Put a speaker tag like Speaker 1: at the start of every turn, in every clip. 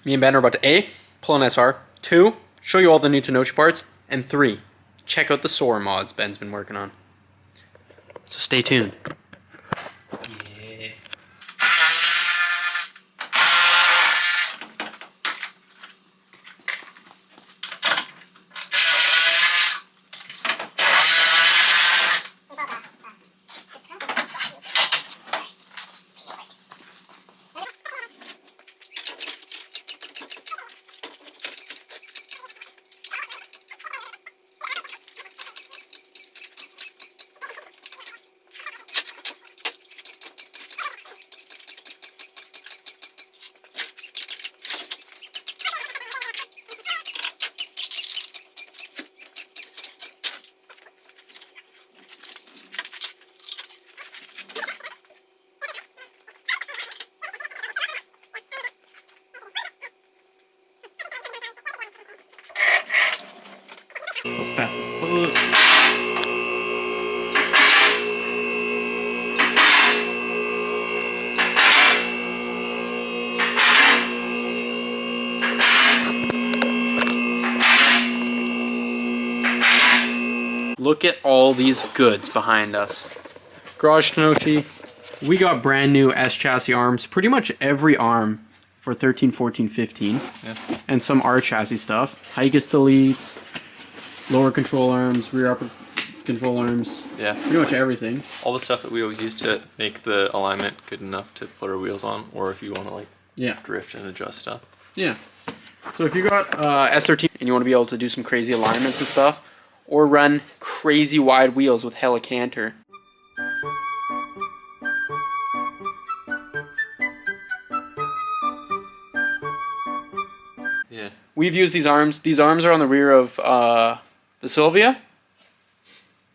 Speaker 1: Me and Ben are about to A, pull an SR, 2, show you all the new Tanoshi parts, and 3, check out the Soarer mods Ben's been working on. So stay tuned.
Speaker 2: Yeah.
Speaker 1: Let's pass it. Look at all these goods behind us. Garage Tanoshi, we got brand new S chassis arms, pretty much every arm for 13, 14, 15.
Speaker 2: Yeah.
Speaker 1: And some R chassis stuff. Higas deletes, lower control arms, rear upper control arms.
Speaker 2: Yeah.
Speaker 1: Pretty much everything.
Speaker 2: All the stuff that we always use to make the alignment good enough to put our wheels on, or if you want to like drift and adjust stuff.
Speaker 1: Yeah. So if you got S13 and you want to be able to do some crazy alignments and stuff, or run crazy wide wheels with hella canter.
Speaker 2: Yeah.
Speaker 1: We've used these arms. These arms are on the rear of the Sylvia.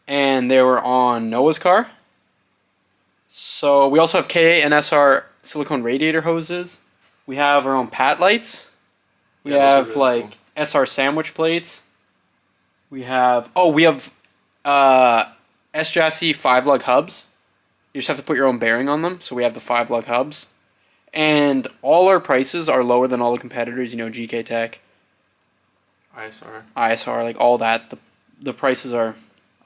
Speaker 1: And they were on Noah's car. So we also have KA and SR silicone radiator hoses. We have our own pat lights. We have really like cool SR sandwich plates. We have S chassis 5-lug hubs. You just have to put your own bearing on them. So we have the 5-lug hubs. And all our prices are lower than all the competitors, you know, GK Tech, ISR, like all that. The prices are,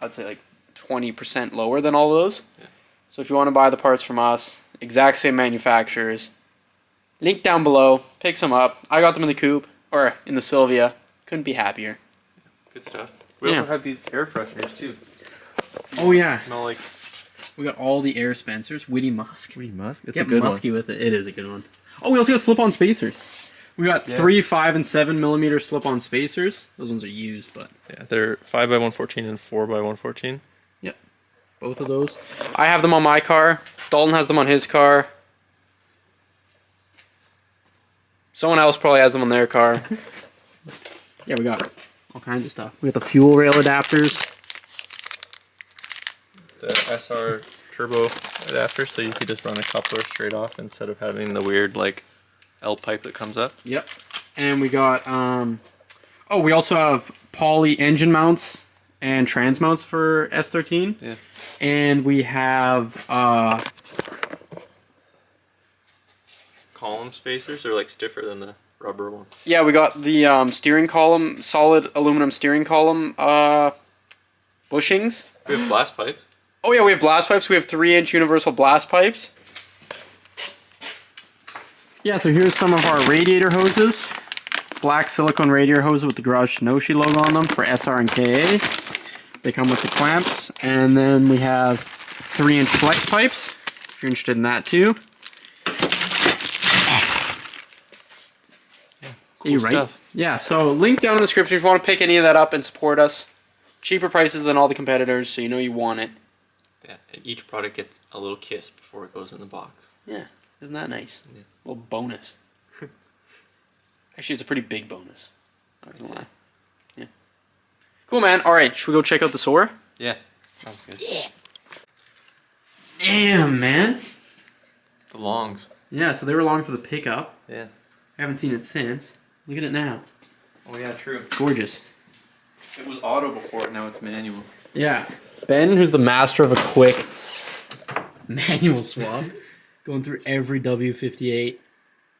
Speaker 1: I'd say, like 20% lower than all those. Yeah. So if you want to buy the parts from us, exact same manufacturers, link down below, pick some up. I got them in the coupe, or in the Sylvia. Couldn't be happier.
Speaker 2: Good stuff. We also have these air fresheners too.
Speaker 1: Oh yeah.
Speaker 2: Smell like.
Speaker 1: We got all the air Spencers. Witty Musk.
Speaker 2: Witty Musk? It's
Speaker 1: Get
Speaker 2: a good
Speaker 1: musky
Speaker 2: one.
Speaker 1: with it. It is a good one. Oh, we also got slip-on spacers. We got 3, 5, and 7 millimeter slip-on spacers. Those ones are used, but
Speaker 2: yeah, they're 5x114 and 4x114.
Speaker 1: Yep, both of those. I have them on my car. Dalton has them on his car. Someone else probably has them on their car. Yeah, we got all kinds of stuff. We got the fuel rail adapters.
Speaker 2: The SR turbo adapter, so you could just run a coupler straight off instead of having the weird like L pipe that comes up.
Speaker 1: Yep. And we got we also have poly engine mounts and trans mounts for S13.
Speaker 2: Yeah.
Speaker 1: And we have
Speaker 2: column spacers are like stiffer than the rubber one.
Speaker 1: Yeah, we got the steering column, solid aluminum steering column bushings.
Speaker 2: We have blast pipes.
Speaker 1: Oh yeah, we have blast pipes. We have 3-inch universal blast pipes. Yeah, so here's some of our radiator hoses. Black silicone radiator hoses with the Garage Tanoshi logo on them for SR and KA. They come with the clamps. And then we have 3-inch flex pipes, if you're interested in that too.
Speaker 2: Cool stuff.
Speaker 1: Yeah, so link down in the description if you want to pick any of that up and support us. Cheaper prices than all the competitors, so you know you want it.
Speaker 2: Yeah, and each product gets a little kiss before it goes in the box.
Speaker 1: Yeah, isn't that nice?
Speaker 2: Yeah.
Speaker 1: A little bonus. Actually, it's a pretty big bonus. Not gonna lie. Yeah. Cool, man. All right, should we go check out the Soarer?
Speaker 2: Yeah, sounds good.
Speaker 1: Yeah. Damn, man.
Speaker 2: The longs.
Speaker 1: Yeah, so they were long for the pickup.
Speaker 2: Yeah.
Speaker 1: I haven't seen it since. Look at it now.
Speaker 2: Oh yeah, true.
Speaker 1: It's gorgeous.
Speaker 2: It was auto before, now it's manual.
Speaker 1: Yeah. Ben, who's the master of a quick manual swap, going through every W58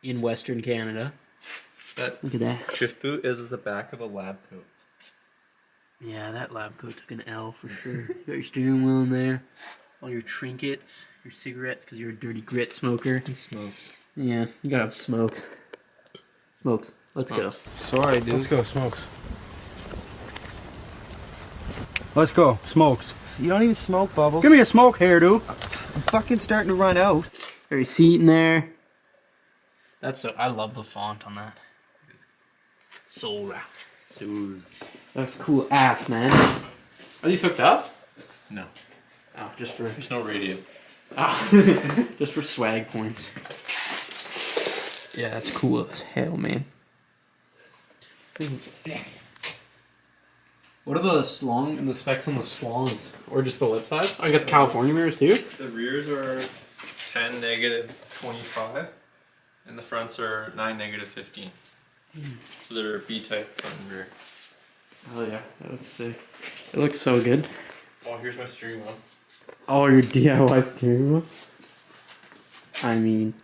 Speaker 1: in Western Canada.
Speaker 2: That
Speaker 1: Look at that.
Speaker 2: shift boot is the back of a lab coat.
Speaker 1: Yeah, that lab coat took an L for sure. You got your steering wheel in there, all your trinkets, your cigarettes, because you're a dirty grit smoker.
Speaker 2: And smokes.
Speaker 1: Yeah, you gotta have smokes. Smokes. Let's go.
Speaker 2: Sorry, dude.
Speaker 3: Let's go, smokes. Let's go, smokes.
Speaker 4: You don't even smoke, Bubbles.
Speaker 3: Give me a smoke here, dude.
Speaker 4: I'm fucking starting to run out.
Speaker 1: Very seat in there. I love the font on that. Soarer. That's cool ass, man. Are these hooked up?
Speaker 2: No.
Speaker 1: Oh, just for
Speaker 2: There's no radio.
Speaker 1: just for swag points. Yeah, that's cool as hell, man. This thing is sick. What are the specs on the swans? Or just the lip size? Oh, you got the California mirrors too?
Speaker 2: The rears are 10 negative 25, and the fronts are 9 negative 15. So they're B-type front and rear.
Speaker 1: Oh yeah, that looks sick. It looks so good.
Speaker 2: Oh, here's my steering wheel.
Speaker 1: Oh, your DIY steering wheel? I mean...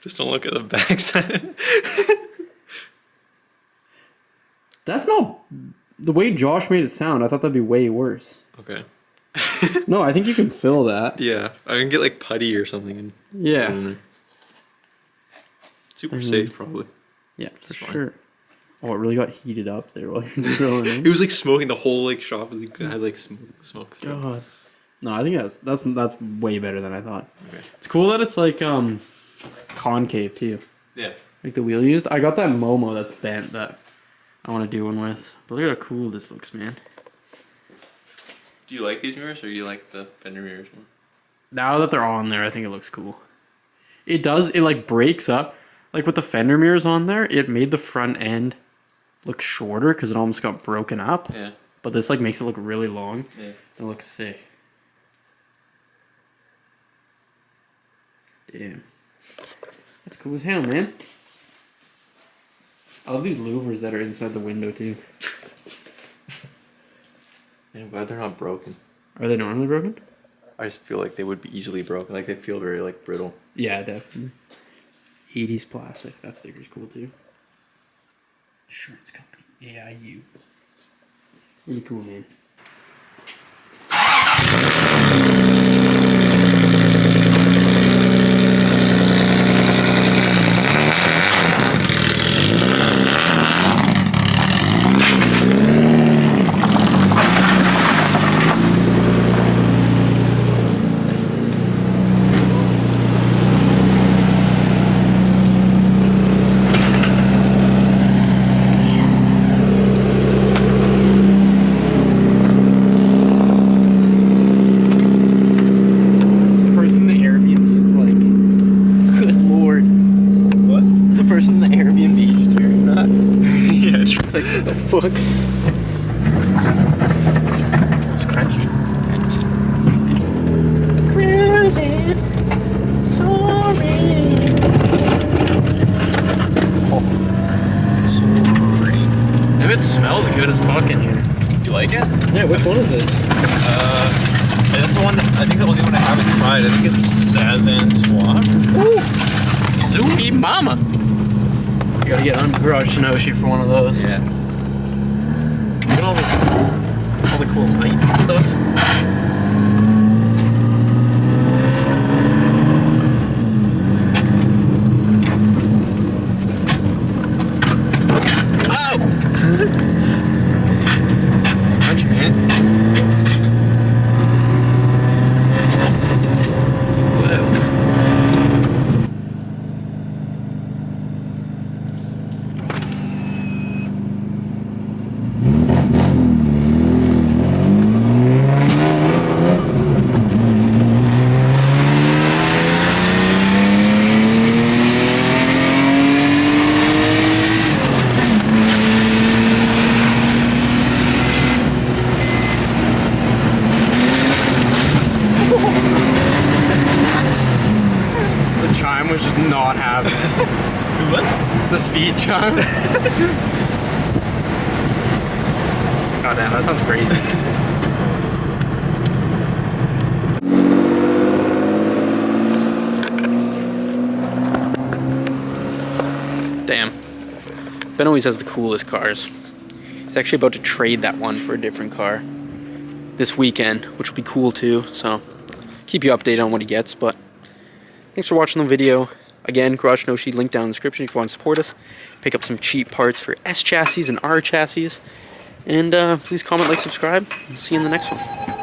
Speaker 2: Just don't look at the backside.
Speaker 1: That's not... The way Josh made it sound, I thought that'd be way worse.
Speaker 2: Okay.
Speaker 1: No, I think you can fill that.
Speaker 2: Yeah, I can get like putty or something and put it in
Speaker 1: Yeah.
Speaker 2: there. Super safe, probably.
Speaker 1: Yeah, for
Speaker 2: It's fine.
Speaker 1: sure. Oh, it really got heated up there while you were throwing
Speaker 2: It
Speaker 1: it.
Speaker 2: was like smoking. The whole like shop was like, had like smoke. through it.
Speaker 1: God. No, I think that's way better than I thought.
Speaker 2: Okay.
Speaker 1: It's cool that it's like concave too.
Speaker 2: Yeah.
Speaker 1: Like the wheel used. I got that Momo that's bent that I want to do one with. But look at how cool this looks, man.
Speaker 2: Do you like these mirrors or do you like the fender mirrors more?
Speaker 1: Now that they're on there, I think it looks cool. It does, it like breaks up. Like with the fender mirrors on there, it made the front end look shorter because it almost got broken up.
Speaker 2: Yeah.
Speaker 1: But this like makes it look really long.
Speaker 2: Yeah.
Speaker 1: It looks sick. Damn. That's cool as hell, man. I love these louvers that are inside the window too.
Speaker 2: I'm glad they're not broken.
Speaker 1: Are they normally broken?
Speaker 2: I just feel like they would be easily broken. Like they feel very like brittle.
Speaker 1: Yeah, definitely. 80s plastic. That sticker's cool too. Insurance company. AIU. Really cool, man. Fuck. It's crunchy. Cruising, soaring.
Speaker 2: Soaring.
Speaker 1: If it smells good as fuck in here.
Speaker 2: You like it?
Speaker 1: Yeah, which one is it?
Speaker 2: That's the one. I think the only one I haven't tried. I think it's Sazan Swap.
Speaker 1: Ooh, Zoomy Mama. You gotta get on Garage Tanoshi for one of those.
Speaker 2: Yeah.
Speaker 1: Look at all the cool lights and stuff. Oh! Crunchy, man. The chime was just not having it.
Speaker 2: What?
Speaker 1: The speed chime. God damn, that sounds crazy. Damn. Ben always has the coolest cars. He's actually about to trade that one for a different car this weekend, which will be cool too, so keep you updated on what he gets. But thanks for watching the video. Again, Garage Tanoshi, link down in the description if you want to support us. Pick up some cheap parts for S chassis and R chassis. And please comment, like, subscribe. See you in the next one.